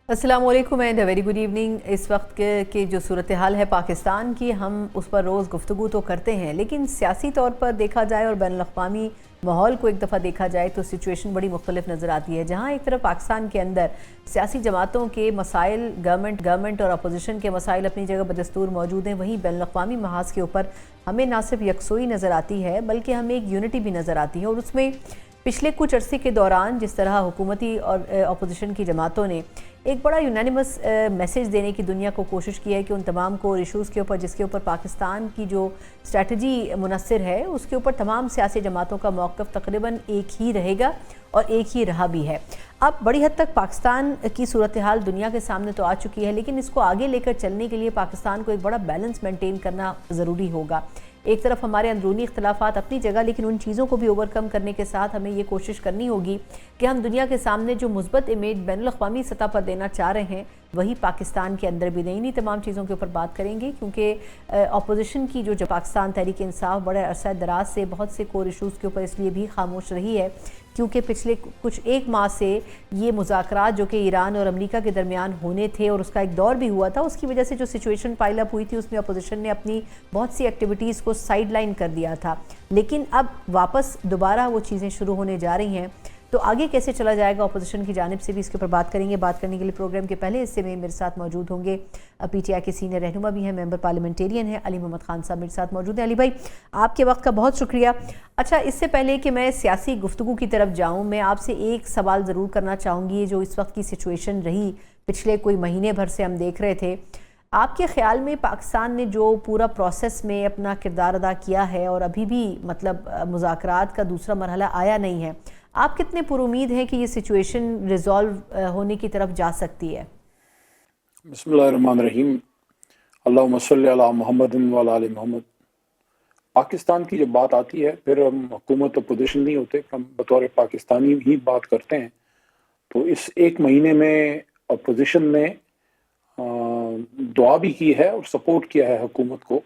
السلام علیکم and very good evening. اس وقت کے جو صورتحال ہے پاکستان کی، ہم اس پر روز گفتگو تو کرتے ہیں، لیکن سیاسی طور پر دیکھا جائے اور بین الاقوامی ماحول کو ایک دفعہ دیکھا جائے تو سچویشن بڑی مختلف نظر آتی ہے۔ جہاں ایک طرف پاکستان کے اندر سیاسی جماعتوں کے مسائل، گورنمنٹ اور اپوزیشن کے مسائل اپنی جگہ بدستور موجود ہیں، وہیں بین الاقوامی محاذ کے اوپر ہمیں نہ صرف یکسوئی نظر آتی ہے بلکہ ہمیں ایک یونٹی بھی نظر آتی ہے۔ اور اس میں پچھلے کچھ عرصے کے دوران جس طرح حکومتی اور اپوزیشن کی جماعتوں نے ایک بڑا یونانیمس میسیج دینے کی دنیا کو کوشش کی ہے کہ ان تمام کور ایشوز کے اوپر جس کے اوپر پاکستان کی جو اسٹریٹجی منحصر ہے اس کے اوپر تمام سیاسی جماعتوں کا موقف تقریباً ایک ہی رہے گا اور ایک ہی رہا بھی ہے۔ اب بڑی حد تک پاکستان کی صورتحال دنیا کے سامنے تو آ چکی ہے، لیکن اس کو آگے لے کر چلنے کے لیے پاکستان کو ایک بڑا بیلنس مینٹین کرنا ضروری ہوگا۔ ایک طرف ہمارے اندرونی اختلافات اپنی جگہ، لیکن ان چیزوں کو بھی اوورکم کرنے کے ساتھ ہمیں یہ کوشش کرنی ہوگی کہ ہم دنیا کے سامنے جو مثبت امیج بین الاقوامی سطح پر دینا چاہ رہے ہیں وہی پاکستان کے اندر بھی دیں۔ انہی تمام چیزوں کے اوپر بات کریں گے، کیونکہ اپوزیشن کی جو پاکستان تحریک انصاف بڑے عرصہ دراز سے بہت سے کور ایشوز کے اوپر اس لیے بھی خاموش رہی ہے کیونکہ پچھلے کچھ ایک ماہ سے یہ مذاکرات جو کہ ایران اور امریکہ کے درمیان ہونے تھے اور اس کا ایک دور بھی ہوا تھا، اس کی وجہ سے جو سچویشن پائل اپ ہوئی تھی اس میں اپوزیشن نے اپنی بہت سی ایکٹیویٹیز کو سائیڈ لائن کر دیا تھا، لیکن اب واپس دوبارہ وہ چیزیں شروع ہونے جا رہی ہیں۔ تو آگے کیسے چلا جائے گا اپوزیشن کی جانب سے بھی اس کے اوپر بات کریں گے۔ بات کرنے کے لیے پروگرام کے پہلے حصے میں میرے ساتھ موجود ہوں گے پی ٹی آئی کے سینئر رہنما بھی ہیں، ممبر پارلیمنٹیرین ہیں، علی محمد خان صاحب میرے ساتھ موجود ہیں۔ علی بھائی، آپ کے وقت کا بہت شکریہ۔ اچھا، اس سے پہلے کہ میں سیاسی گفتگو کی طرف جاؤں، میں آپ سے ایک سوال ضرور کرنا چاہوں گی۔ جو اس وقت کی سچویشن رہی، پچھلے کوئی مہینے بھر سے ہم دیکھ رہے تھے، آپ کے خیال میں پاکستان نے جو پورا پروسیس میں اپنا کردار ادا کیا ہے اور ابھی بھی مطلب مذاکرات کا دوسرا مرحلہ آیا نہیں ہے، آپ کتنے پر امید ہیں کہ یہ سچویشن ریزالو ہونے کی طرف جا سکتی ہے؟ بسم اللہ الرحمن الرحیم، اللہم صلی علی محمد وعلی آل محمد۔ پاکستان کی جب بات آتی ہے پھر ہم حکومت اپوزیشن نہیں ہوتے، ہم بطور پاکستانی ہی بات کرتے ہیں۔ تو اس ایک مہینے میں اپوزیشن نے دعا بھی کی ہے اور سپورٹ کیا ہے حکومت کو،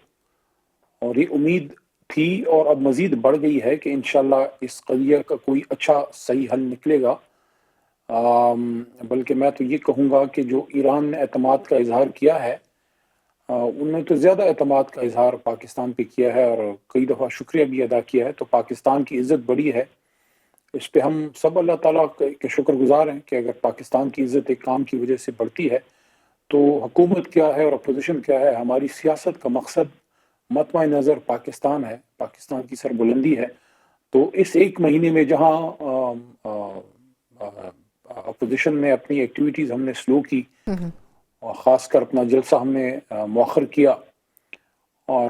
اور یہ امید تھی اور اب مزید بڑھ گئی ہے کہ انشاءاللہ اس قضیہ کا کوئی اچھا صحیح حل نکلے گا۔ بلکہ میں تو یہ کہوں گا کہ جو ایران نے اعتماد کا اظہار کیا ہے، انہوں نے تو زیادہ اعتماد کا اظہار پاکستان پہ کیا ہے اور کئی دفعہ شکریہ بھی ادا کیا ہے، تو پاکستان کی عزت بڑی ہے۔ اس پہ ہم سب اللہ تعالیٰ کے شکر گزار ہیں کہ اگر پاکستان کی عزت ایک کام کی وجہ سے بڑھتی ہے تو حکومت کیا ہے اور اپوزیشن کیا ہے، ہماری سیاست کا مقصد مطمع نظر پاکستان ہے، پاکستان کی سربلندی ہے۔ تو اس ایک مہینے میں جہاں اپوزیشن نے اپنی ایکٹیویٹیز ہم نے سلو کی، اور خاص کر اپنا جلسہ ہم نے مؤخر کیا، اور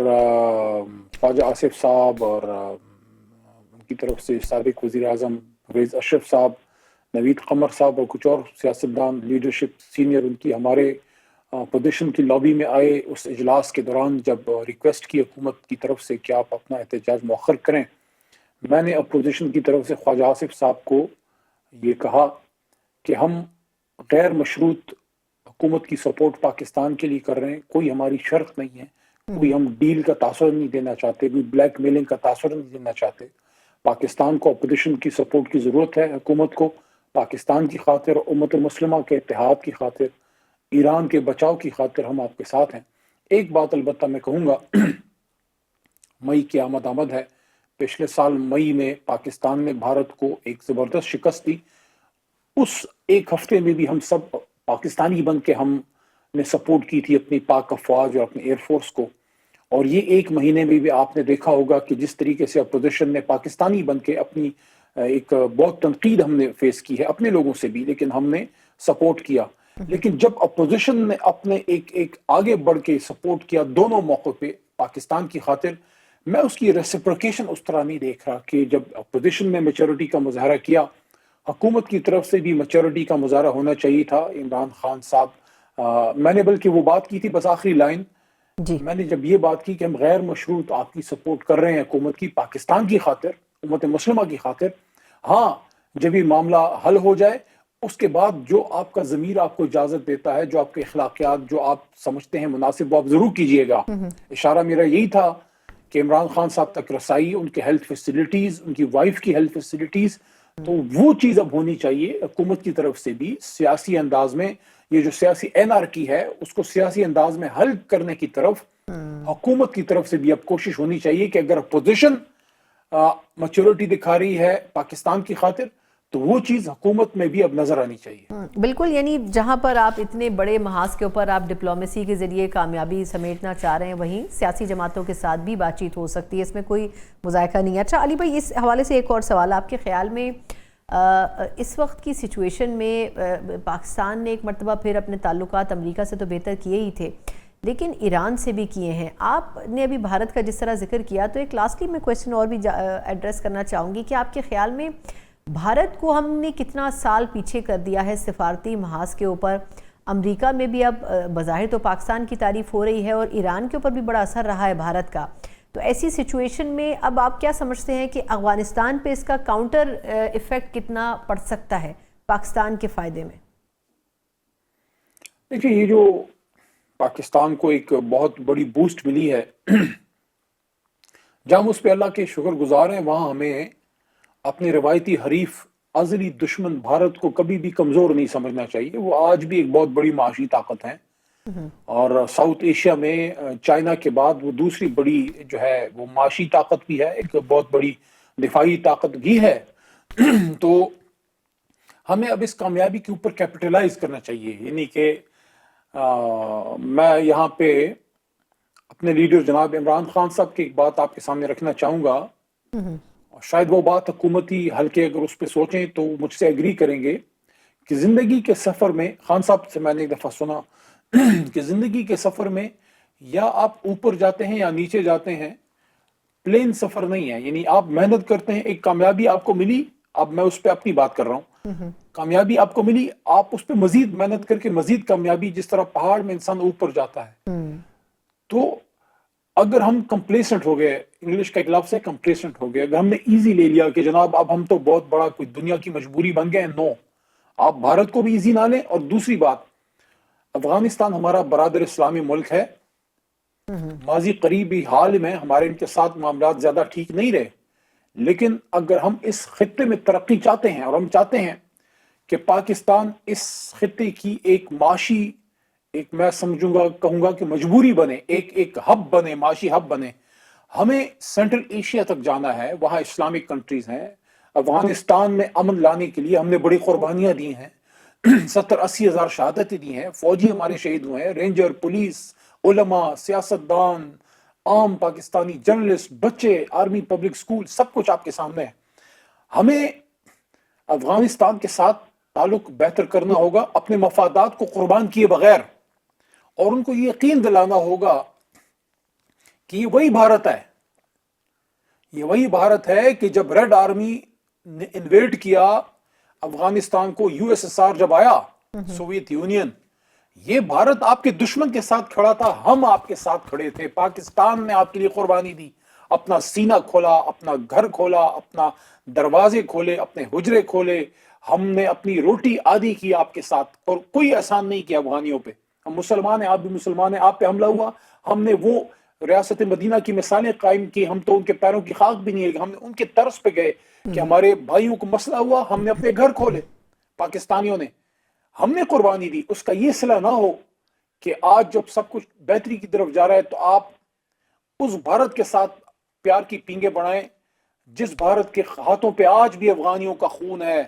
خواجہ آصف صاحب اور ان کی طرف سے سابق وزیر اعظم پرویز اشرف صاحب، نوید قمر صاحب اور کچھ اور سیاستدان لیڈرشپ سینئر ان کی ہمارے اپوزیشن کی لابی میں آئے اس اجلاس کے دوران، جب ریکویسٹ کی حکومت کی طرف سے کہ آپ اپنا احتجاج مؤخر کریں، میں نے اپوزیشن کی طرف سے خواجہ آصف صاحب کو یہ کہا کہ ہم غیر مشروط حکومت کی سپورٹ پاکستان کے لیے کر رہے ہیں، کوئی ہماری شرط نہیں ہے، کوئی ہم ڈیل کا تاثر نہیں دینا چاہتے، کوئی بلیک میلنگ کا تاثر نہیں دینا چاہتے۔ پاکستان کو اپوزیشن کی سپورٹ کی ضرورت ہے، حکومت کو پاکستان کی خاطر، امت مسلمہ کے اتحاد کی خاطر، ایران کے بچاؤ کی خاطر ہم آپ کے ساتھ ہیں۔ ایک بات البتہ میں کہوں گا، مئی کی آمد ہے۔ پچھلے سال مئی میں پاکستان نے بھارت کو ایک زبردست شکست دی۔ اس ایک ہفتے میں بھی ہم سب پاکستانی بن کے ہم نے سپورٹ کی تھی اپنی پاک افواج اور اپنی ایئر فورس کو، اور یہ ایک مہینے میں بھی آپ نے دیکھا ہوگا کہ جس طریقے سے اپوزیشن نے پاکستانی بن کے اپنی ایک بہت تنقید ہم نے فیس کی ہے اپنے لوگوں سے بھی، لیکن ہم نے سپورٹ کیا۔ لیکن جب اپوزیشن نے اپنے ایک آگے بڑھ کے سپورٹ کیا دونوں موقع پہ پاکستان کی خاطر، میں اس کی ریسپریکیشن اس طرح نہیں دیکھ رہا کہ جب اپوزیشن نے میچورٹی کا مظاہرہ کیا، حکومت کی طرف سے بھی میچورٹی کا مظاہرہ ہونا چاہیے تھا۔ عمران خان صاحب، میں نے بلکہ وہ بات کی تھی بس آخری لائن، میں نے جب یہ بات کی کہ ہم غیر مشروط آپ کی سپورٹ کر رہے ہیں حکومت کی پاکستان کی خاطر، امت مسلمہ کی خاطر، ہاں جب یہ معاملہ حل ہو جائے اس کے بعد جو آپ کا ضمیر آپ کو اجازت دیتا ہے، جو آپ کے اخلاقیات جو آپ سمجھتے ہیں مناسب، وہ آپ ضرور کیجئے گا۔ اشارہ میرا یہی تھا کہ عمران خان صاحب تک رسائی، ان کے ہیلتھ فیسلٹیز، ان کی وائف کی ہیلتھ فیسلٹیز، تو وہ چیز اب ہونی چاہیے حکومت کی طرف سے بھی سیاسی انداز میں۔ یہ جو سیاسی انارکی ہے اس کو سیاسی انداز میں حل کرنے کی طرف حکومت کی طرف سے بھی اب کوشش ہونی چاہیے کہ اگر اپوزیشن میچورٹی دکھا رہی ہے پاکستان کی خاطر تو وہ چیز حکومت میں بھی اب نظر آنی چاہیے. بالکل، یعنی جہاں پر آپ اتنے بڑے محاذ کے اوپر آپ ڈپلومیسی کے ذریعے کامیابی سمیٹنا چاہ رہے ہیں، وہیں سیاسی جماعتوں کے ساتھ بھی بات چیت ہو سکتی ہے، اس میں کوئی مذائقہ نہیں ہے. اچھا علی بھائی، اس حوالے سے ایک اور سوال، آپ کے خیال میں اس وقت کی سچویشن میں پاکستان نے ایک مرتبہ پھر اپنے تعلقات امریکہ سے تو بہتر کیے ہی تھے، لیکن ایران سے بھی کیے ہیں. آپ نے ابھی بھارت کا جس طرح ذکر کیا، تو ایک لاسٹلی میں کویسچن اور بھی ایڈریس کرنا چاہوں گی کہ آپ کے خیال میں بھارت کو ہم نے کتنا سال پیچھے کر دیا ہے سفارتی محاذ کے اوپر؟ امریکہ میں بھی اب بظاہر تو پاکستان کی تعریف ہو رہی ہے اور ایران کے اوپر بھی بڑا اثر رہا ہے بھارت کا. تو ایسی سچویشن میں اب آپ کیا سمجھتے ہیں کہ افغانستان پہ اس کا کاؤنٹر ایفیکٹ کتنا پڑ سکتا ہے پاکستان کے فائدے میں؟ دیکھیں، یہ جو پاکستان کو ایک بہت بڑی بوسٹ ملی ہے، جہاں ہم اس پہ اللہ کے شکر گزار ہیں، وہاں ہمیں اپنے روایتی حریف ازلی دشمن بھارت کو کبھی بھی کمزور نہیں سمجھنا چاہیے. وہ آج بھی ایک بہت بڑی معاشی طاقت ہے اور ساؤتھ ایشیا میں چائنا کے بعد وہ دوسری بڑی جو ہے وہ معاشی طاقت بھی ہے، ایک بہت بڑی دفاعی طاقت بھی ہے. تو ہمیں اب اس کامیابی کے اوپر کیپٹلائز کرنا چاہیے. یعنی کہ میں یہاں پہ اپنے لیڈر جناب عمران خان صاحب کی ایک بات آپ کے سامنے رکھنا چاہوں گا. شاید وہ بات حکومتی حلقے اگر اس پہ سوچیں تو مجھ سے ایگری کریں گے کہ زندگی کے سفر میں، خان صاحب سے میں نے ایک دفعہ سنا کہ زندگی کے سفر میں یا آپ اوپر جاتے ہیں یا نیچے جاتے ہیں، پلین سفر نہیں ہے. یعنی آپ محنت کرتے ہیں، ایک کامیابی آپ کو ملی، اب میں اس پہ اپنی بات کر رہا ہوں، کامیابی آپ کو ملی، آپ اس پہ مزید محنت کر کے مزید کامیابی، جس طرح پہاڑ میں انسان اوپر جاتا ہے. تو اگر ہم کمپلیسنٹ ہو گئے، انگلش کا ایک لفظ ہے کمپلیسنٹ ہو گئے، اگر ہم نے ایزی لے لیا کہ جناب اب ہم تو بہت بڑا کوئی دنیا کی مجبوری بن گئے، نو، آپ بھارت کو بھی ایزی نہ لیں. اور دوسری بات، افغانستان ہمارا برادر اسلامی ملک ہے، ماضی قریبی حال میں ہمارے ان کے ساتھ معاملات زیادہ ٹھیک نہیں رہے، لیکن اگر ہم اس خطے میں ترقی چاہتے ہیں اور ہم چاہتے ہیں کہ پاکستان اس خطے کی ایک معاشی، ایک میں سمجھوں گا کہوں گا کہ مجبوری بنے، ایک ہب بنے، معاشی ہب بنے، ہمیں سینٹرل ایشیا تک جانا ہے، وہاں اسلامک کنٹریز ہیں. افغانستان میں امن لانے کے لیے ہم نے بڑی قربانیاں دی ہیں، 70-80 ہزار شہادتیں دی ہیں، فوجی ہمارے شہید ہوئے ہیں، رینجر، پولیس، علماء، سیاستدان، عام پاکستانی جرنلسٹ، بچے، آرمی، پبلک سکول، سب کچھ آپ کے سامنے ہے. ہمیں افغانستان کے ساتھ تعلق بہتر کرنا ہوگا اپنے مفادات کو قربان کیے بغیر، اور ان کو یہ یقین دلانا ہوگا کہ یہ وہی بھارت ہے، یہ وہی بھارت ہے کہ جب ریڈ آرمی نے انویڈ کیا افغانستان کو، یو ایس ایس آر جب آیا، سوویت یونین، یہ بھارت آپ کے دشمن کے ساتھ کھڑا تھا، ہم آپ کے ساتھ کھڑے تھے، پاکستان نے آپ کے لیے قربانی دی، اپنا سینہ کھولا، اپنا گھر کھولا، اپنا دروازے کھولے، اپنے حجرے کھولے، ہم نے اپنی روٹی آدھی کی آپ کے ساتھ، اور کوئی احسان نہیں کیا افغانیوں پہ. ہم مسلمان ہیں، آپ بھی مسلمان ہیں، آپ پہ حملہ ہوا، ہم نے وہ ریاست مدینہ کی مثالیں قائم کی، ہم تو ان کے پیروں کی خاک بھی نہیں ہے، ہم نے ان کے طرز پہ گئے کہ ہمارے بھائیوں کو مسئلہ ہوا، ہم نے اپنے گھر کھولے، پاکستانیوں نے، ہم نے قربانی دی. اس کا یہ صلہ نہ ہو کہ آج جب سب کچھ بہتری کی طرف جا رہا ہے تو آپ اس بھارت کے ساتھ پیار کی پینگیں بڑھائیں جس بھارت کے ہاتھوں پہ آج بھی افغانیوں کا خون ہے.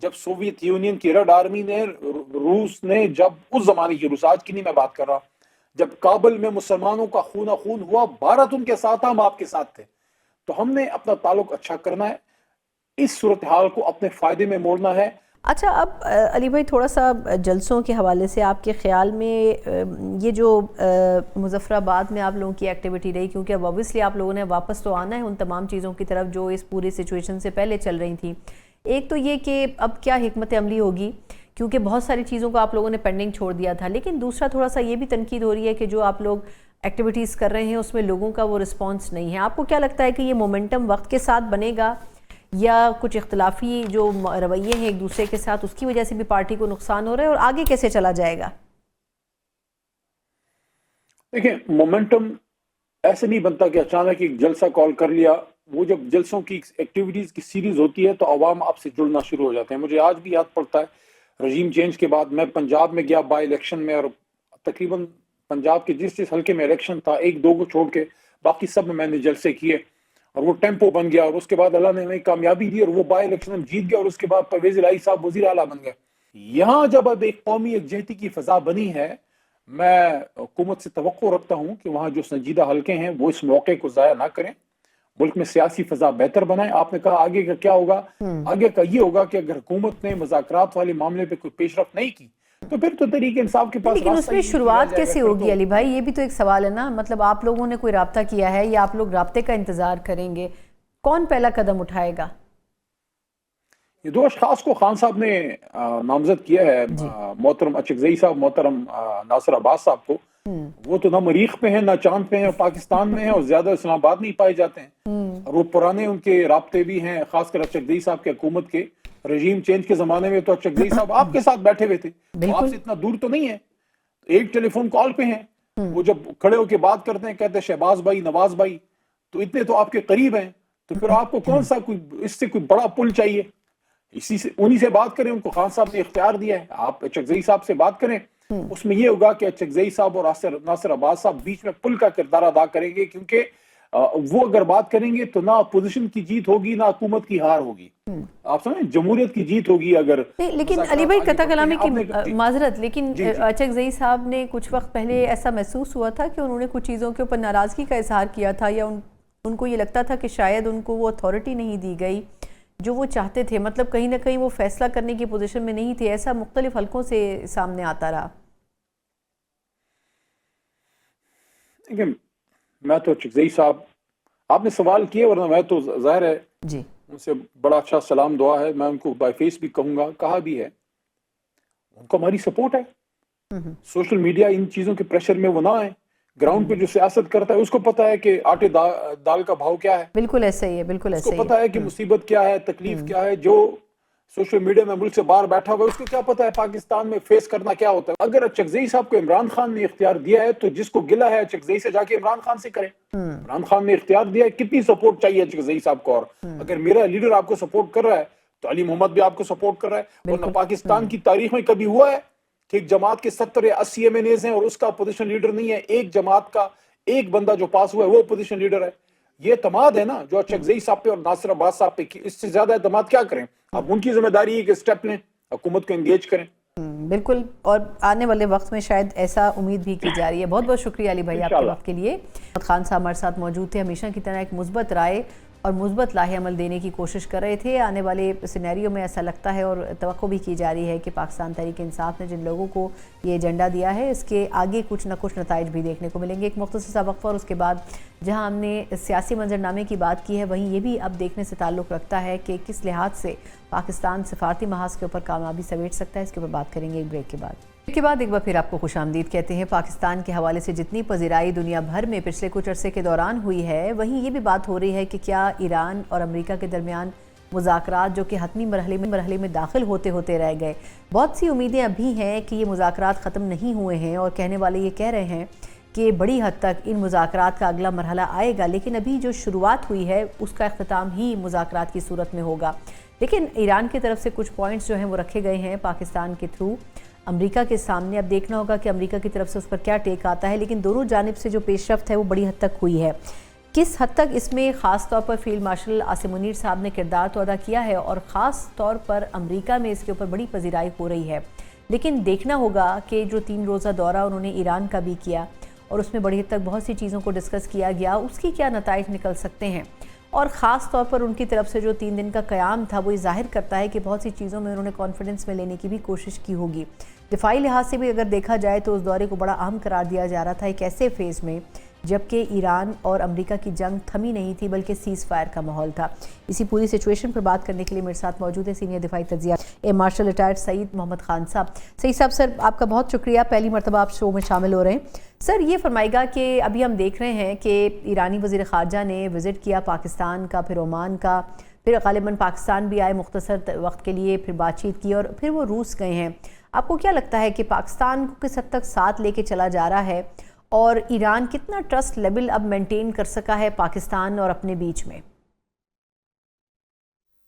جب سوویت یونین کی ریڈ آرمی نے، روس نے، جب اس زمانے کی روس، آج کی نہیں میں بات کر رہا، جب کابل میں مسلمانوں کا خون خون ہوا، بھارت ان کے ساتھ، ہم آپ کے ساتھ تھے. تو ہم نے اپنا تعلق اچھا کرنا ہے، اس صورتحال کو اپنے فائدے میں موڑنا ہے. اچھا، اب علی بھائی تھوڑا سا جلسوں کے حوالے سے آپ کے خیال میں یہ جو مظفر آباد میں آپ لوگوں کی ایکٹیویٹی رہی، کیونکہ اب اوبیسلی آپ لوگوں نے واپس تو آنا ہے ان تمام چیزوں کی طرف جو اس پوری سچویشن سے پہلے چل رہی تھیں. ایک تو یہ کہ اب کیا حکمت عملی ہوگی، کیونکہ بہت ساری چیزوں کو آپ لوگوں نے پینڈنگ چھوڑ دیا تھا، لیکن دوسرا تھوڑا سا یہ بھی تنقید ہو رہی ہے کہ جو آپ لوگ ایکٹیویٹیز کر رہے ہیں اس میں لوگوں کا وہ رسپانس نہیں ہے. آپ کو کیا لگتا ہے کہ یہ مومنٹم وقت کے ساتھ بنے گا، یا کچھ اختلافی جو رویے ہیں ایک دوسرے کے ساتھ اس کی وجہ سے بھی پارٹی کو نقصان ہو رہا ہے، اور آگے کیسے چلا جائے گا؟ دیکھیں، مومنٹم ایسے نہیں بنتا کہ اچانک ایک جلسہ کال کر لیا. وہ جب جلسوں کی ایکٹیویٹیز کی سیریز ہوتی ہے تو عوام آپ سے جڑنا شروع ہو جاتے ہیں. مجھے آج بھی یاد پڑتا ہے رجیم چینج کے بعد میں پنجاب میں گیا بائی الیکشن میں، اور تقریباً پنجاب کے جس حلقے میں الیکشن تھا 1-2 کو چھوڑ کے باقی سب میں نے جلسے کیے، اور وہ ٹیمپو بن گیا، اور اس کے بعد اللہ نے ہمیں کامیابی دی اور وہ بائی الیکشن میں جیت گیا، اور اس کے بعد پرویز الہی صاحب وزیر اعلیٰ بن گئے۔ یہاں جب اب ایک قومی یکجہتی کی فضا بنی ہے، میں حکومت سے توقع رکھتا ہوں کہ وہاں جو سنجیدہ حلقے ہیں وہ اس موقع کو ضائع نہ کریں، ملک میں سیاسی فضا بہتر بنائیں۔ آپ نے کہا آگے کا کیا ہوگا؟ آگے کا یہ ہوگا کہ اگر حکومت نے مذاکرات والے معاملے پہ کوئی پیش رفت نہیں کی تو پھر تو تحریک انصاف کے پاس لیکن اس میں شروعات کیسے ہوگی علی بھائی؟ یہ بھی تو ایک سوال ہے نا، مطلب آپ لوگوں نے کوئی رابطہ کیا ہے یا آپ لوگ رابطے کا انتظار کریں گے؟ کون پہلا قدم اٹھائے گا؟ یہ 2 اشخاص کو خان صاحب نے نامزد کیا ہے، محترم اچکزئی صاحب، محترم ناصر عباس صاحب کو۔ وہ تو نہ مریخ پہ ہیں، نہ چاند پہ ہیں، پاکستان میں ہیں، اور زیادہ اسلام آباد میں ہی پائے جاتے ہیں، اور وہ پرانے ان کے رابطے بھی ہیں، خاص کر اچکزئی صاحب کے حکومت کے رجیم چینج کے زمانے میں تو اچکزئی صاحب آپ کے ساتھ بیٹھے ہوئے تھے، آپ سے اتنا دور تو نہیں ہے، ایک ٹیلی فون کال پہ ہیں، وہ جب کھڑے ہو کے بات کرتے ہیں کہتے ہیں شہباز بھائی، نواز بھائی، تو اتنے تو آپ کے قریب ہیں، تو پھر آپ کو کون سا اس سے کوئی بڑا پل چاہیے؟ انہی سے بات کریں، ان کو خان صاحب نے اختیار دیا ہے، آپ اچکزئی صاحب سے بات کریں، اس میں یہ ہوگا کہ اچکزئی صاحب اور ناصر عباس صاحب بیچ میں پل کا کردار ادا کریں گے، کیونکہ وہ اگر بات کریں گے تو نہ اپوزیشن کی جیت ہوگی نہ حکومت کی ہار ہوگی، آپ سمجھیں جمہوریت کی جیت ہوگی اگر۔ لیکن علی بھائی قطع کلامی کی معذرت، لیکن اچکزئی صاحب نے کچھ وقت پہلے ایسا محسوس ہوا تھا کہ انہوں نے کچھ چیزوں کے اوپر ناراضگی کا اظہار کیا تھا، یا ان کو یہ لگتا تھا کہ شاید ان کو وہ اتھارٹی نہیں دی گئی جو وہ چاہتے تھے، مطلب کہیں نہ کہیں وہ فیصلہ کرنے کی پوزیشن میں نہیں تھے، ایسا مختلف حلقوں سے سامنے آتا رہا۔ لیکن میں تو اچکزئی صاحب، آپ نے سوال کیا، ورنہ میں تو ظاہر ہے جی ان سے بڑا اچھا سلام دعا ہے، میں ان کو بائی فیس بھی کہوں گا، کہا بھی ہے، ان کو ہماری سپورٹ ہے، سوشل میڈیا ان چیزوں کے پریشر میں وہ نہ آئے، گراؤنڈ پہ جو سیاست کرتا ہے اس کو پتا ہے کہ آٹے دال کا بھاؤ کیا ہے، بالکل ایسا ہی ہے، بالکل ایسا ہی ہے، اس کو پتا ہے کہ مصیبت کیا ہے، تکلیف کیا ہے، جو سوشل میڈیا میں ملک سے باہر بیٹھا ہوا ہے اس کو کیا پتا ہے پاکستان میں فیس کرنا کیا ہوتا ہے۔ اگر اچکزئی صاحب کو عمران خان نے اختیار دیا ہے تو جس کو گلہ ہے اچکزئی سے جا کے عمران خان سے کرے، عمران خان نے اختیار دیا ہے، کتنی سپورٹ چاہیے اچکزئی صاحب کو، اور اگر میرا لیڈر آپ کو سپورٹ کر رہا ہے تو علی محمد بھی آپ کو سپورٹ کر رہا ہے، ورنہ پاکستان کی تاریخ میں کبھی ہوا ہے کہ ایک جماعت کے 70 یا 80 ایم این ایز ہیں اور اس کا اپوزیشن لیڈر نہیں ہے، ایک جماعت کا ایک بندہ جو پاس ہوا ہے وہ اپوزیشن لیڈر ہے؟ یہ اعتماد ہے نا جو اچکزئی صاحب پہ اور ناصر عباس صاحب پہ، اس سے زیادہ اعتماد کیا کریں؟ اب ان کی ذمہ داری ہے کہ اسٹیپ لیں، حکومت کو انگیج کریں۔ بالکل، اور آنے والے وقت میں شاید ایسا امید بھی کی جا رہی ہے۔ بہت بہت شکریہ علی بھائی آپ کے وقت کے لیے۔ خان صاحب ہمارے ساتھ موجود تھے، ہمیشہ کی طرح ایک مثبت رائے اور مثبت لاہ عمل دینے کی کوشش کر رہے تھے۔ آنے والے سینیریو میں ایسا لگتا ہے اور توقع بھی کی جا رہی ہے کہ پاکستان تحریک انصاف نے جن لوگوں کو یہ ایجنڈا دیا ہے اس کے آگے کچھ نہ کچھ نتائج بھی دیکھنے کو ملیں گے۔ ایک مختصر سا وقفہ، اور اس کے بعد جہاں ہم نے سیاسی منظرنامے کی بات کی ہے وہیں یہ بھی اب دیکھنے سے تعلق رکھتا ہے کہ کس لحاظ سے پاکستان سفارتی محاذ کے اوپر کامیابی سمیٹ سکتا ہے۔ اس کے اوپر بات کریں گے ایک بریک کے بعد۔ اس کے بعد ایک بار پھر آپ کو خوش آمدید کہتے ہیں۔ پاکستان کے حوالے سے جتنی پذیرائی دنیا بھر میں پچھلے کچھ عرصے کے دوران ہوئی ہے، وہیں یہ بھی بات ہو رہی ہے کہ کیا ایران اور امریکہ کے درمیان مذاکرات جو کہ حتمی مرحلے میں داخل ہوتے رہ گئے، بہت سی امیدیں ابھی ہیں کہ یہ مذاکرات ختم نہیں ہوئے ہیں، اور کہنے والے یہ کہہ رہے ہیں کہ بڑی حد تک ان مذاکرات کا اگلا مرحلہ آئے گا، لیکن ابھی جو شروعات ہوئی ہے اس کا اختتام ہی مذاکرات کی صورت میں ہوگا۔ لیکن ایران کی طرف سے کچھ پوائنٹس جو ہیں وہ رکھے گئے ہیں پاکستان کے تھرو امریکہ کے سامنے۔ اب دیکھنا ہوگا کہ امریکہ کی طرف سے اس پر کیا ٹیک آتا ہے، لیکن دونوں جانب سے جو پیش رفت ہے وہ بڑی حد تک ہوئی ہے۔ کس حد تک اس میں خاص طور پر فیلڈ مارشل عاصم منیر صاحب نے کردار تو ادا کیا ہے، اور خاص طور پر امریکہ میں اس کے اوپر بڑی پذیرائی ہو رہی ہے، لیکن دیکھنا ہوگا کہ جو 3 روزہ دورہ انہوں نے ایران کا بھی کیا اور اس میں بڑی حد تک بہت سی چیزوں کو ڈسکس کیا گیا، اس کی کیا نتائج نکل سکتے ہیں، اور خاص طور پر ان کی طرف سے جو 3 دن کا قیام تھا وہ یہ ظاہر کرتا ہے کہ بہت سی چیزوں میں انہوں نے کانفیڈنس میں لینے کی بھی کوشش کی ہوگی۔ دفاعی لحاظ سے بھی اگر دیکھا جائے تو اس دورے کو بڑا اہم قرار دیا جا رہا تھا ایک ایسے فیز میں جبکہ ایران اور امریکہ کی جنگ تھمی نہیں تھی بلکہ سیز فائر کا ماحول تھا۔ اسی پوری سچویشن پر بات کرنے کے لیے میرے ساتھ موجود ہے سینئر دفاعی تجزیہ ایئر مارشل ریٹائرڈ سعید محمد خان صاحب۔ سعید صاحب، سر آپ کا بہت شکریہ، پہلی مرتبہ آپ شو میں شامل ہو رہے ہیں۔ سر یہ فرمائے گا کہ ابھی ہم دیکھ رہے ہیں کہ ایرانی وزیر خارجہ نے وزٹ کیا پاکستان کا، پھر عمان کا، پھر غالباً پاکستان بھی آئے مختصر وقت کے لیے، پھر بات چیت کی اور پھر وہ روس گئے ہیں۔ آپ کو کیا لگتا ہے کہ پاکستان کو کس حد تک ساتھ لے کے چلا جا رہا ہے، اور ایران کتنا ٹرسٹ لیول اب مینٹین کر سکا ہے پاکستان اور اپنے بیچ میں؟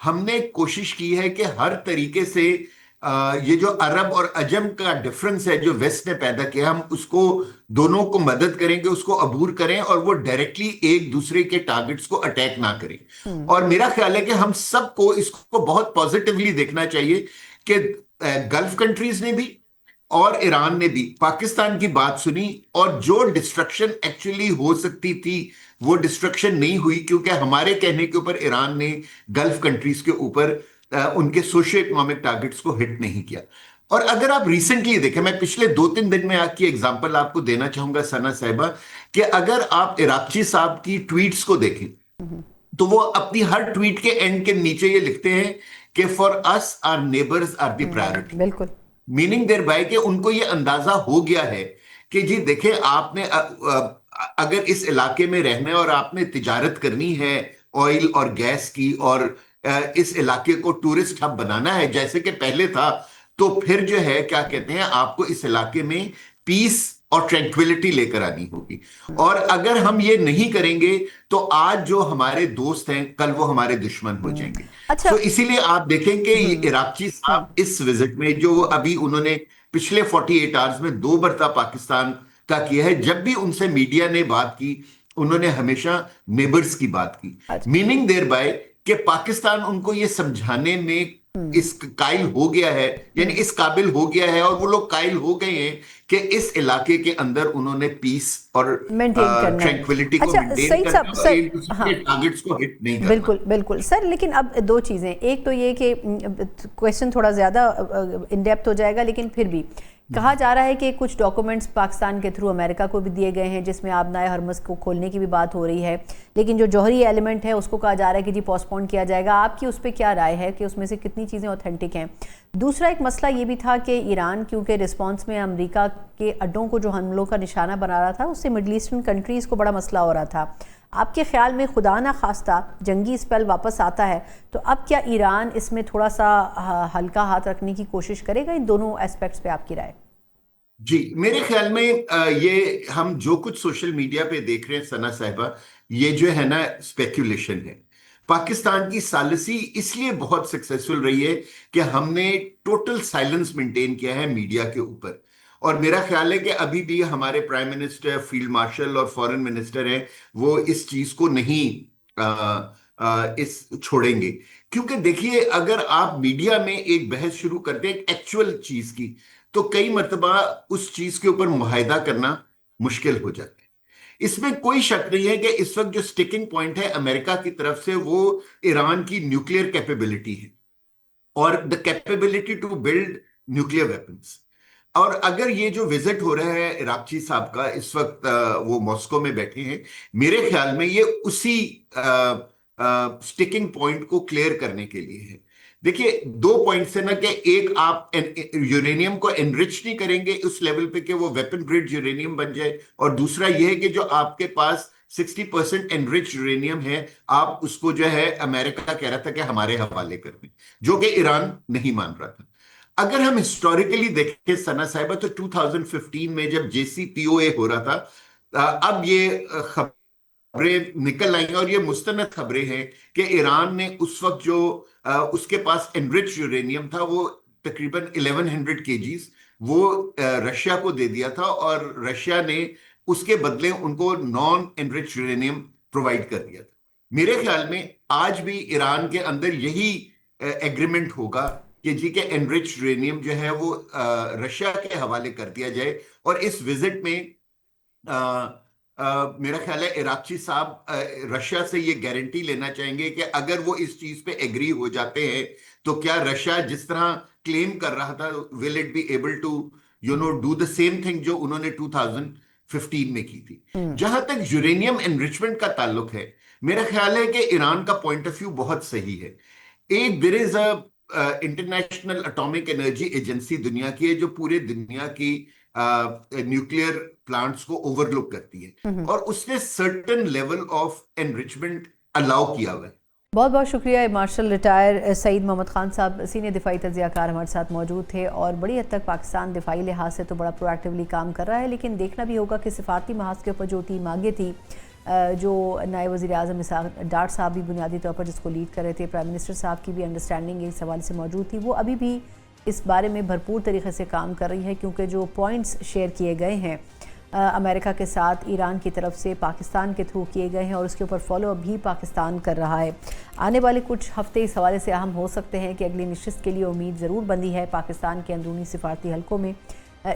ہم نے کوشش کی ہے کہ ہر طریقے سے یہ جو عرب اور عجم کا ڈفرنس ہے جو ویسٹ نے پیدا کیا، ہم اس کو دونوں کو مدد کریں کہ اس کو عبور کریں اور وہ ڈائریکٹلی ایک دوسرے کے ٹارگٹس کو اٹیک نہ کریں. اور میرا خیال ہے کہ ہم سب کو اس کو بہت پازیٹیولی دیکھنا چاہیے کہ گلف کنٹریز نے بھی اور ایران نے بھی پاکستان کی بات سنی، اور جو ڈسٹرکشن ایکچولی ہو سکتی تھی وہ ڈسٹرکشن نہیں ہوئی، کیونکہ ہمارے کہنے کے اوپر ایران نے گلف کنٹریز کے اوپر ان کے سوشو اکنامک ٹارگٹس کو ہٹ نہیں کیا. اور اگر آپ ریسنٹلی دیکھیں، میں پچھلے 2-3 دن میں آپ کی ایگزامپل آپ کو دینا چاہوں گا ثنا صاحبہ، کہ اگر آپ عراقچی صاحب کی ٹویٹس کو دیکھیں تو وہ اپنی ہر ٹویٹ کے اینڈ کے نیچے یہ لکھتے ہیں کہ for us are neighbours are the priority. بالکل، میننگ دیر بائی کہ ان کو یہ اندازہ ہو گیا ہے کہ جی دیکھیں، آپ نے اگر اس علاقے میں رہنا ہے اور آپ نے تجارت کرنی ہے آئل اور گیس کی، اور اس علاقے کو ٹورسٹ ہب بنانا ہے جیسے کہ پہلے تھا، تو پھر جو ہے کیا کہتے ہیں، آپ کو اس علاقے میں پیس اور ٹرینکویلٹی لے کر آنی ہوگی. اور اگر ہم یہ نہیں کریں گے تو آج جو ہمارے دوست ہیں کل وہ ہمارے دشمن ہو جائیں گے. تو اسی لیے آپ دیکھیں کہ عراقچی صاحب اس وزٹ میں جو ابھی انہوں نے پچھلے 48 آورز میں 2 مرتبہ پاکستان کا کیا ہے، جب بھی ان سے میڈیا نے بات کی انہوں نے ہمیشہ نیبرز کی بات کی. میننگ دیر بائی کہ پاکستان ان کو یہ سمجھانے میں اس قائل ہو گیا ہے، یعنی اس قابل ہو گیا ہے، اور وہ لوگ قائل ہو گئے ہیں کہ اس علاقے کے اندر انہوں نے پیس اور ٹرینکویلٹی کو مینٹین کرنا اور ٹارگٹس کو ہٹ نہیں کرنا. بالکل بالکل سر، لیکن اب 2 چیزیں، ایک تو یہ کہ کویشچن تھوڑا زیادہ ان ڈیپتھ ہو جائے گا، لیکن پھر بھی کہا جا رہا ہے کہ کچھ ڈاکومنٹس پاکستان کے تھرو امریکہ کو بھی دیے گئے ہیں جس میں آبنائے ہرمز کو کھولنے کی بھی بات ہو رہی ہے، لیکن جو جوہری ایلیمنٹ ہے اس کو کہا جا رہا ہے کہ جی پوسٹ پون کیا جائے گا. آپ کی اس پہ کیا رائے ہے کہ اس میں سے کتنی چیزیں اوتھینٹک ہیں؟ دوسرا ایک مسئلہ یہ بھی تھا کہ ایران کیونکہ رسپانس میں امریکہ کے اڈوں کو جو حملوں کا نشانہ بنا رہا تھا، اس سے مڈل ایسٹرن کنٹریز کو بڑا مسئلہ ہو رہا تھا. آپ کے خیال میں خدا نہ خواستہ جنگی اسپیل واپس آتا ہے تو اب کیا ایران اس میں تھوڑا سا ہلکا ہاتھ رکھنے کی کوشش کرے گا؟ ان دونوں ایسپیکٹس پہ آپ کی رائے. جی میرے خیال میں یہ ہم جو کچھ سوشل میڈیا پہ دیکھ رہے ہیں ثنا صاحبہ، یہ جو ہے نا اسپیکولیشن ہے. پاکستان کی سالسی اس لیے بہت سکسیسفل رہی ہے کہ ہم نے ٹوٹل سائلنس مینٹین کیا ہے میڈیا کے اوپر. اور میرا خیال ہے کہ ابھی بھی ہمارے پرائم منسٹر، فیلڈ مارشل اور فورن منسٹر ہیں، وہ اس چیز کو نہیں چھوڑیں گے. کیونکہ دیکھیے، اگر آپ میڈیا میں ایک بحث شروع کرتے ہیں ایک ایکچوئل چیز کی، تو کئی مرتبہ اس چیز کے اوپر معاہدہ کرنا مشکل ہو جاتا ہے. اس میں کوئی شک نہیں ہے کہ اس وقت جو سٹیکنگ پوائنٹ ہے امریکہ کی طرف سے وہ ایران کی نیوکلیئر کیپیبلٹی ہے اور the capability to build nuclear weapons. اور اگر یہ جو وزٹ ہو رہا ہے عراقچی صاحب کا، اس وقت وہ ماسکو میں بیٹھے ہیں، میرے خیال میں یہ اسی سٹیکنگ پوائنٹ کو کلیئر کرنے کے لیے ہے. دیکھیے 2 پوائنٹس ہیں نا، کہ ایک آپ یورینیم کو انرچ نہیں کریں گے اس لیول پہ کہ وہ ویپن گریڈ یورینیم بن جائے، اور دوسرا یہ ہے کہ جو آپ کے پاس 60% انرچ یورینیم ہے آپ اس کو جو ہے امریکہ کہہ رہا تھا کہ ہمارے حوالے کر دیں، جو کہ ایران نہیں مان رہا تھا. اگر ہم ہسٹوریکلی دیکھیں ثنا صاحبہ، تو 2015 میں جب JCPOA ہو رہا تھا، اب یہ خبریں نکل آئیں اور یہ مستند خبریں ہیں کہ ایران نے اس وقت جو اس کے پاس انرچ یورینیم تھا وہ تقریباً 1100 kgs وہ رشیا کو دے دیا تھا، اور رشیا نے اس کے بدلے ان کو نان انرچ یورینیم پرووائڈ کر دیا تھا. میرے خیال میں آج بھی ایران کے اندر یہی ایگریمنٹ ہوگا کہ جی کہ انرچ یورینیم جو ہے وہ رشیا کے حوالے کر دیا جائے. اور اس وزٹ میں میرا خیال ہے عراقچی صاحب رشیا سے یہ گارنٹی لینا چاہیں گے کہ اگر وہ اس چیز پہ ایگری ہو جاتے ہیں تو کیا رشیا جس طرح کلیم کر رہا تھا will it be able to do the same thing جو انہوں نے 2015 میں کی تھی. جہاں تک یورینیم انرچمنٹ کا تعلق ہے، میرا خیال ہے کہ ایران کا پوائنٹ آف ویو بہت صحیح ہے. ایک there is a international atomic energy agency دنیا کی ہے جو پورے دنیا کی نیوکلیئر پلانٹس کو اوور لک کرتی ہے، اور اس نے سرٹن لیول آف انرچمنٹ الاؤ کیا ہوا ہے. بہت بہت شکریہ. مارشل ریٹائر سعید محمد خان صاحب سینئر دفاعی تجزیہ کار ہمارے ساتھ موجود تھے، اور بڑی حد تک پاکستان دفاعی لحاظ سے تو بڑا پرو ایکٹیولی کام کر رہا ہے، لیکن دیکھنا بھی ہوگا کہ سفارتی محاذ کے اوپر جو ٹیم آگے تھی جو نائب وزیر اعظم اسحاق ڈار صاحب بھی بنیادی طور پر جس کو لیڈ کر رہے تھے، پرائم منسٹر صاحب کی بھی انڈرسٹینڈنگ اس حوالے سے موجود تھی، وہ ابھی بھی اس بارے میں بھرپور طریقے سے کام کر رہی ہے، کیونکہ جو پوائنٹس شیئر کیے گئے ہیں امریکہ کے ساتھ ایران کی طرف سے پاکستان کے تھرو کیے گئے ہیں، اور اس کے اوپر فالو اپ بھی پاکستان کر رہا ہے۔ آنے والے کچھ ہفتے اس حوالے سے اہم ہو سکتے ہیں کہ اگلی نشست کے لیے امید ضرور بندی ہے پاکستان کے اندرونی سفارتی حلقوں میں۔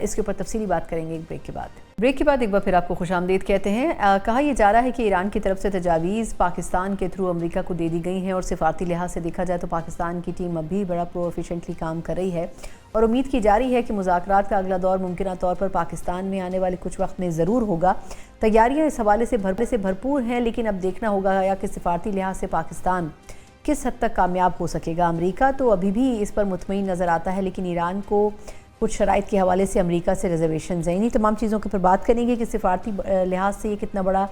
اس کے اوپر تفصیلی بات کریں گے ایک بریک کے بعد۔ بریک کے بعد ایک بار پھر آپ کو خوش آمدید کہتے ہیں۔ کہا یہ جا رہا ہے کہ ایران کی طرف سے تجاویز پاکستان کے تھرو امریکہ کو دے دی گئی ہیں، اور سفارتی لحاظ سے دیکھا جائے تو پاکستان کی ٹیم اب بھی بڑا ایفیشینٹلی کام کر رہی ہے، اور امید کی جا رہی ہے کہ مذاکرات کا اگلا دور ممکنہ طور پر پاکستان میں آنے والے کچھ وقت میں ضرور ہوگا۔ تیاریاں اس حوالے سے بھرپور ہیں، لیکن اب دیکھنا ہوگا کہ سفارتی لحاظ سے پاکستان کس حد تک کامیاب ہو سکے گا۔ امریکہ تو ابھی بھی اس پر مطمئن نظر آتا ہے، لیکن ایران کو کچھ شرائط کے حوالے سے امریکہ سے ریزرویشنز ہیں۔ انہی تمام چیزوں کے پر بات کریں گے کہ سفارتی لحاظ سے یہ کتنا بڑا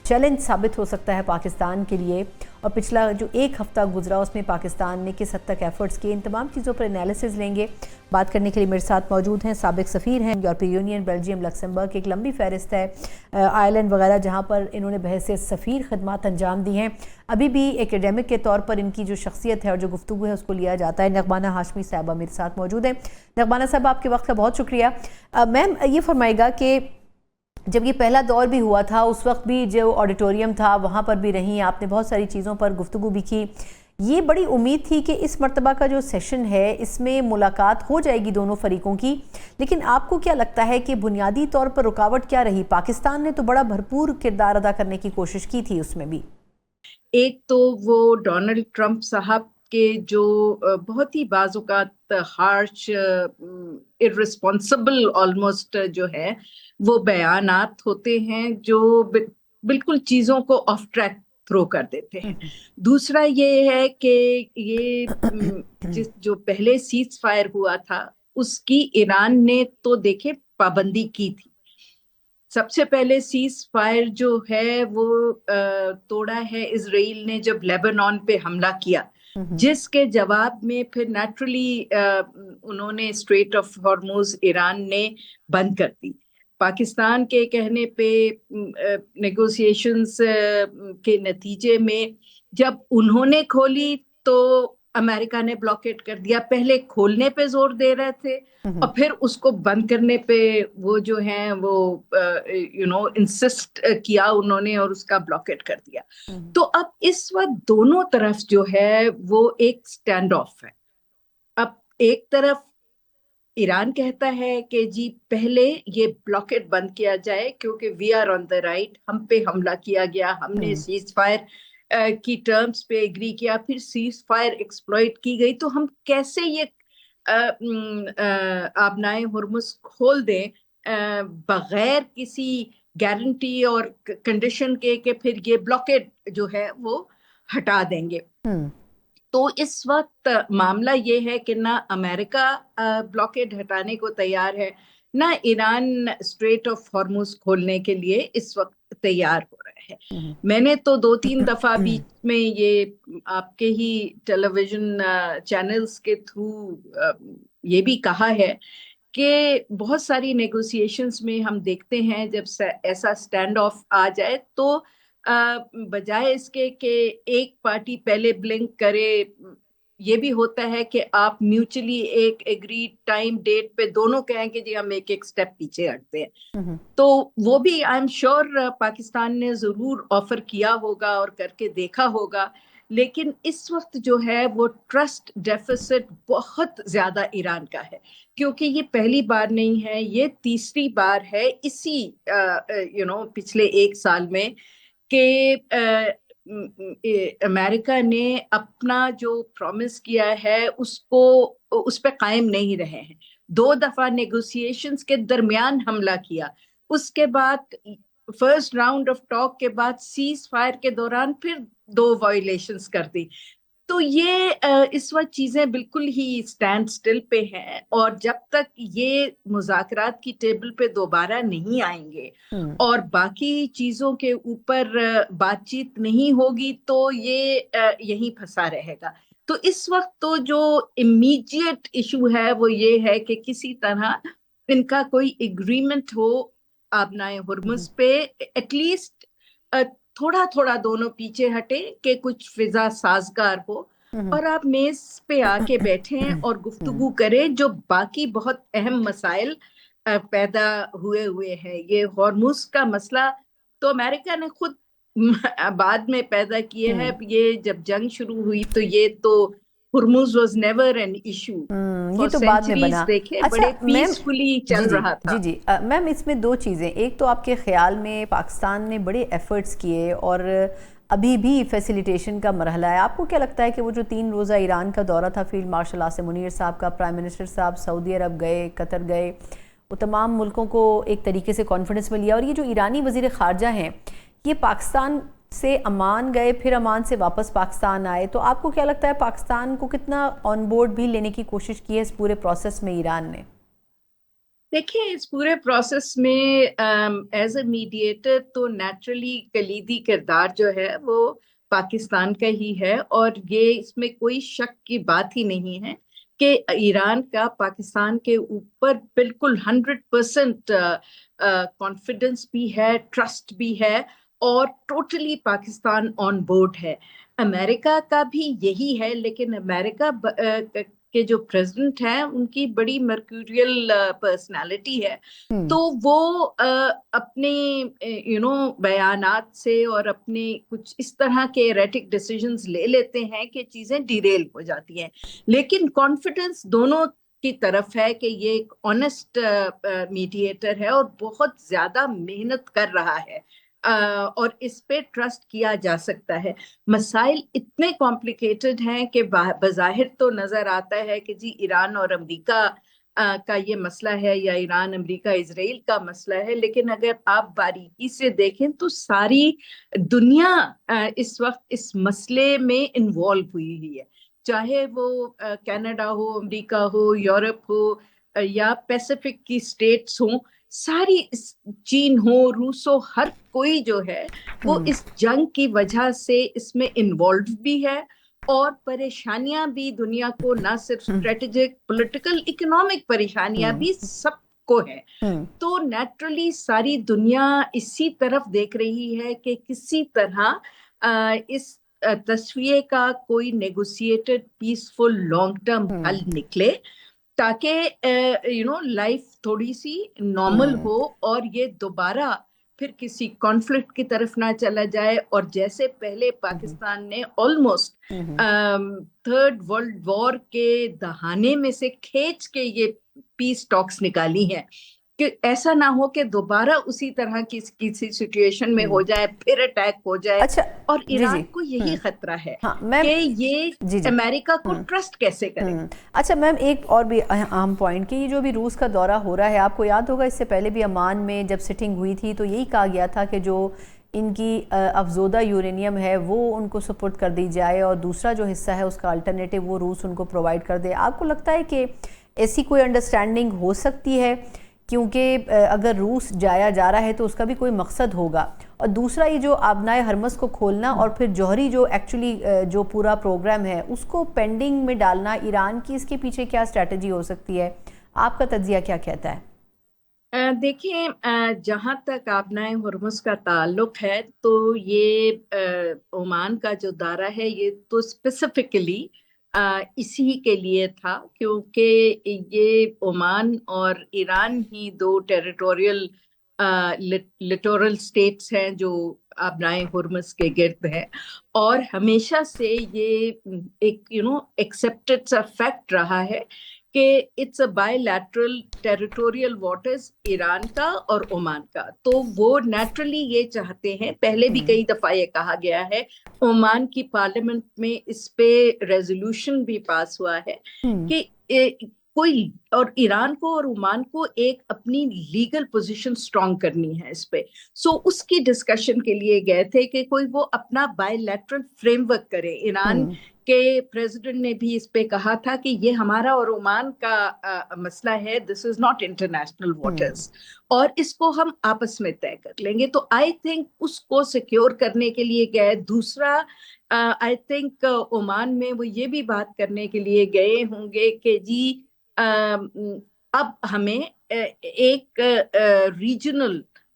چیلنج ثابت ہو سکتا ہے پاکستان کے لیے، اور پچھلا جو ایک ہفتہ گزرا اس میں پاکستان نے کس حد تک ایفرٹس کیے، ان تمام چیزوں پر انالیسز لیں گے۔ بات کرنے کے لیے میرے ساتھ موجود ہیں سابق سفیر ہیں یورپی یونین، بیلجیم، لکسمبرگ، ایک لمبی فہرست ہے، آئرلینڈ وغیرہ جہاں پر انہوں نے بحیثیت سفیر خدمات انجام دی ہیں۔ ابھی بھی ایکیڈیمک کے طور پر ان کی جو شخصیت ہے اور جو گفتگو ہے اس کو لیا جاتا ہے۔ نغمانہ ہاشمی صاحبہ میرے ساتھ موجود ہیں۔ نغمانہ صاحب، آپ کے وقت کا بہت شکریہ۔ میم، یہ فرمائے گا کہ جب یہ پہلا دور بھی ہوا تھا اس وقت بھی جو آڈیٹوریم تھا وہاں پر بھی رہیں، آپ نے بہت ساری چیزوں پر گفتگو بھی کی، یہ بڑی امید تھی کہ اس مرتبہ کا جو سیشن ہے اس میں ملاقات ہو جائے گی دونوں فریقوں کی، لیکن آپ کو کیا لگتا ہے کہ بنیادی طور پر رکاوٹ کیا رہی؟ پاکستان نے تو بڑا بھرپور کردار ادا کرنے کی کوشش کی تھی اس میں بھی۔ ایک تو وہ ڈونلڈ ٹرمپ صاحب کے جو بہت ہی بعض اوقات ہارش، ارسپانسبل آلموسٹ جو ہے وہ بیانات ہوتے ہیں جو بالکل چیزوں کو آف ٹریک تھرو کر دیتے ہیں۔ دوسرا یہ ہے کہ یہ جو پہلے سیز فائر ہوا تھا اس کی ایران نے تو دیکھے پابندی کی تھی۔ سب سے پہلے سیز فائر جو ہے وہ توڑا ہے اسرائیل نے جب لیبنان پہ حملہ کیا، جس کے جواب میں پھر نیچرلی انہوں نے اسٹریٹ آف ہارموز ایران نے بند کر دی۔ پاکستان کے کہنے پہ نیگوسیشنز کے نتیجے میں جب انہوں نے کھولی تو امریکہ نے بلاکیٹ کر دیا۔ پہلے کھولنے پہ زور دے رہے تھے اور پھر اس کو بند کرنے پہ وہ جو ہیں وہ انسسٹ کیا انہوں نے اور اس کا بلاکیٹ کر دیا۔ تو اب اس وقت دونوں طرف جو ہے وہ ایک سٹینڈ آف ہے۔ اب ایک طرف ایران کہتا ہے کہ جی پہلے یہ بلاکیٹ بند کیا جائے کیونکہ we are on the right, ہم پہ حملہ کیا گیا، ہم نے سیز فائر کی ٹرمز پہ ایگری کیا، پھر سیز فائر ایکسپلوئٹ کی گئی، تو ہم کیسے یہ آبنائے ہرمز کھول دیں بغیر کسی گارنٹی اور کنڈیشن کے کہ پھر یہ بلاکیٹ جو ہے وہ ہٹا دیں گے۔ تو اس وقت معاملہ یہ ہے کہ نہ امریکہ بلاکیڈ ہٹانے کو تیار ہے، نہ ایران اسٹریٹ آف ہارموز کھولنے کے لیے اس وقت تیار ہو رہا ہے۔ میں نے تو 2-3 دفعہ بیچ میں یہ آپ کے ہی ٹیلی ویژن چینلز کے تھرو یہ بھی کہا ہے کہ بہت ساری نیگوسیشنز میں ہم دیکھتے ہیں جب ایسا سٹینڈ آف آ جائے تو بجائے اس کے کہ ایک پارٹی پہلے بلنک کرے، یہ بھی ہوتا ہے کہ آپ میوچلی ایک ایگریڈ ٹائم ڈیٹ پہ دونوں کہیں کہ جی ہم ایک ایک سٹیپ پیچھے ہٹتے ہیں۔ تو وہ بھی آئی ایم شیور پاکستان نے ضرور آفر کیا ہوگا اور کر کے دیکھا ہوگا، لیکن اس وقت جو ہے وہ ٹرسٹ ڈیفیسٹ بہت زیادہ ایران کا ہے، کیونکہ یہ پہلی بار نہیں ہے، یہ تیسری بار ہے اسی پچھلے 1 سال میں کہ امریکہ نے اپنا جو پرومس کیا ہے اس پہ قائم نہیں رہے ہیں۔ 2 دفعہ نیگوسیشنز کے درمیان حملہ کیا، اس کے بعد فرسٹ راؤنڈ آف ٹاک کے بعد سیز فائر کے دوران پھر 2 وائلیشنز کر دی۔ تو یہ اس وقت چیزیں بالکل ہی سٹینڈ سٹل پہ ہیں، اور جب تک یہ مذاکرات کی ٹیبل پہ دوبارہ نہیں آئیں گے اور باقی چیزوں کے اوپر بات چیت نہیں ہوگی تو یہ یہیں پھنسا رہے گا۔ تو اس وقت تو جو امیڈیٹ ایشو ہے وہ یہ ہے کہ کسی طرح ان کا کوئی ایگریمنٹ ہو آبنائے ہرمز پہ، ایٹ لیسٹ تھوڑا تھوڑا دونوں پیچھے ہٹے کہ کچھ فضا سازگار ہو اور آپ میز پہ آ کے بیٹھیں اور گفتگو کریں جو باقی بہت اہم مسائل پیدا ہوئے ہیں. یہ ہارموز کا مسئلہ تو امریکہ نے خود بعد میں پیدا کیے ہے. یہ جب جنگ شروع ہوئی تو یہ تو Hormuz was never an issue. یہ تو بعد میں بنا. دیکھے بڑے پیسفلی چل رہا تھا. جی میم اس میں دو چیزیں. ایک تو آپ کے خیال میں پاکستان نے بڑے ایفرٹس کیے اور ابھی بھی فیسیلیٹیشن کا مرحلہ ہے. آپ کو کیا لگتا ہے کہ وہ جو 3 روزہ ایران کا دورہ تھا فیلڈ مارشل عاصم منیر صاحب کا، پرائم منسٹر صاحب سعودی عرب گئے، قطر گئے، وہ تمام ملکوں کو ایک طریقے سے کانفیڈنس میں لیا، اور یہ جو ایرانی وزیر خارجہ ہیں یہ پاکستان سے عمان گئے پھر عمان سے واپس پاکستان آئے، تو آپ کو کیا لگتا ہے پاکستان کو کتنا آن بورڈ بھی لینے کی کوشش کی ہے اس پورے پروسیس میں ایران نے؟ دیکھیں اس پورے پروسیس میں ایز اے میڈیٹر تو نیچرلی کلیدی کردار جو ہے وہ پاکستان کا ہی ہے، اور یہ اس میں کوئی شک کی بات ہی نہیں ہے کہ ایران کا پاکستان کے اوپر بالکل 100% کانفیڈنس بھی ہے، ٹرسٹ بھی ہے، اور ٹوٹلی پاکستان آن بورڈ ہے. امریکہ کا بھی یہی ہے، لیکن امریکہ کے جو پریزیڈنٹ ہیں ان کی بڑی مرکوریل پرسنالٹی ہے، تو وہ اپنے بیانات سے اور اپنے کچھ اس طرح کے ایریٹک ڈیسیژنز لے لیتے ہیں کہ چیزیں ڈیریل ہو جاتی ہیں. لیکن کانفیڈنس دونوں کی طرف ہے کہ یہ ایک آنےسٹ میڈیٹر ہے اور بہت زیادہ محنت کر رہا ہے، اور اس پہ ٹرسٹ کیا جا سکتا ہے. مسائل اتنے کمپلیکیٹڈ ہیں کہ بظاہر تو نظر آتا ہے کہ جی ایران اور امریکہ کا یہ مسئلہ ہے یا ایران امریکہ اسرائیل کا مسئلہ ہے، لیکن اگر آپ باریکی سے دیکھیں تو ساری دنیا اس وقت اس مسئلے میں انوالو ہوئی ہے، چاہے وہ کینیڈا ہو، امریکہ ہو، یورپ ہو یا پیسیفک کی اسٹیٹس ہوں، ساری چین ہو، روس ہو، ہر کوئی جو ہے وہ اس جنگ کی وجہ سے اس میں انوالو بھی ہے، اور پریشانیاں بھی دنیا کو نہ صرف اسٹریٹجک، پولیٹیکل، اکنامک پریشانیاں بھی سب کو ہے. تو نیچرلی ساری دنیا اسی طرف دیکھ رہی ہے کہ کسی طرح اس تصفیے کا کوئی نیگوسیٹڈ پیسفل لانگ ٹرم حل نکلے تاکہ لائف تھوڑی سی نارمل ہو اور یہ دوبارہ پھر کسی کانفلکٹ کی طرف نہ چلا جائے. اور جیسے پہلے پاکستان نے آلموسٹ 3rd ورلڈ وار کے دہانے میں سے کھینچ کے یہ پیس ٹاکس نکالی ہیں، کہ ایسا نہ ہو کہ دوبارہ اسی طرح کی کسی سچویشن میں ہو جائے، پھر اٹیک ہو جائے. اور ایران کو یہی خطرہ ہے کہ یہ امریکہ کو ٹرسٹ کیسے کرے. اچھا میم، ایک اور بھی اہم پوائنٹ کہ یہ جو بھی روس کا دورہ ہو رہا ہے، آپ کو یاد ہوگا اس سے پہلے بھی عمان میں جب سٹنگ ہوئی تھی تو یہی کہا گیا تھا کہ جو ان کی افزودہ یورینیم ہے وہ ان کو سپرد کر دی جائے اور دوسرا جو حصہ ہے اس کا الٹرنیٹیو وہ روس ان کو پرووائڈ کر دے. آپ کو لگتا ہے کہ ایسی کوئی انڈرسٹینڈنگ ہو سکتی ہے؟ کیونکہ اگر روس جایا جا رہا ہے تو اس کا بھی کوئی مقصد ہوگا، اور دوسرا یہ جو آبنائے ہرمز کو کھولنا اور پھر جوہری جو ایکچولی جو پورا پروگرام ہے اس کو پینڈنگ میں ڈالنا، ایران کی اس کے پیچھے کیا اسٹریٹجی ہو سکتی ہے؟ آپ کا تجزیہ کیا کہتا ہے؟ دیکھیں جہاں تک آبنائے ہرمز کا تعلق ہے تو یہ عمان کا جو دورہ ہے یہ تو اسپیسیفکلی اسی کے لیے تھا، کیونکہ یہ عمان اور ایران ہی 2 ٹیریٹوریل لٹورل اسٹیٹس ہیں جو آبنائے ہرمز کے گرد ہیں، اور ہمیشہ سے یہ ایک ایکسیپٹڈ سا فیکٹ رہا ہے کہ it's a bilateral territorial waters Iran کا اور عمان کا. تو وہ نیچرلی یہ چاہتے ہیں، پہلے بھی کئی دفعہ یہ کہا گیا ہے، عمان کی پارلیمنٹ میں اس پہ ریزولوشن بھی پاس ہوا ہے کہ کوئی، اور ایران کو اور عمان کو ایک اپنی لیگل پوزیشن سٹرونگ کرنی ہے اس پہ. سو اس کی ڈسکشن کے لیے گئے تھے کہ کوئی وہ اپنا بائی لیٹرل فریم ورک کرے. ایران کے پریزیڈنٹ نے بھی اس پہ کہا تھا کہ یہ ہمارا اور عمان کا مسئلہ ہے، دس از ناٹ انٹرنیشنل واٹرز، اور اس کو ہم آپس میں طے کر لیں گے. تو آئی تھنک اس کو سیکیور کرنے کے لیے گئے. دوسرا آئی تھنک عمان میں وہ یہ بھی بات کرنے کے لیے گئے ہوں گے کہ جی اب ہمیں ایک ریجنل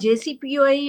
JCPOA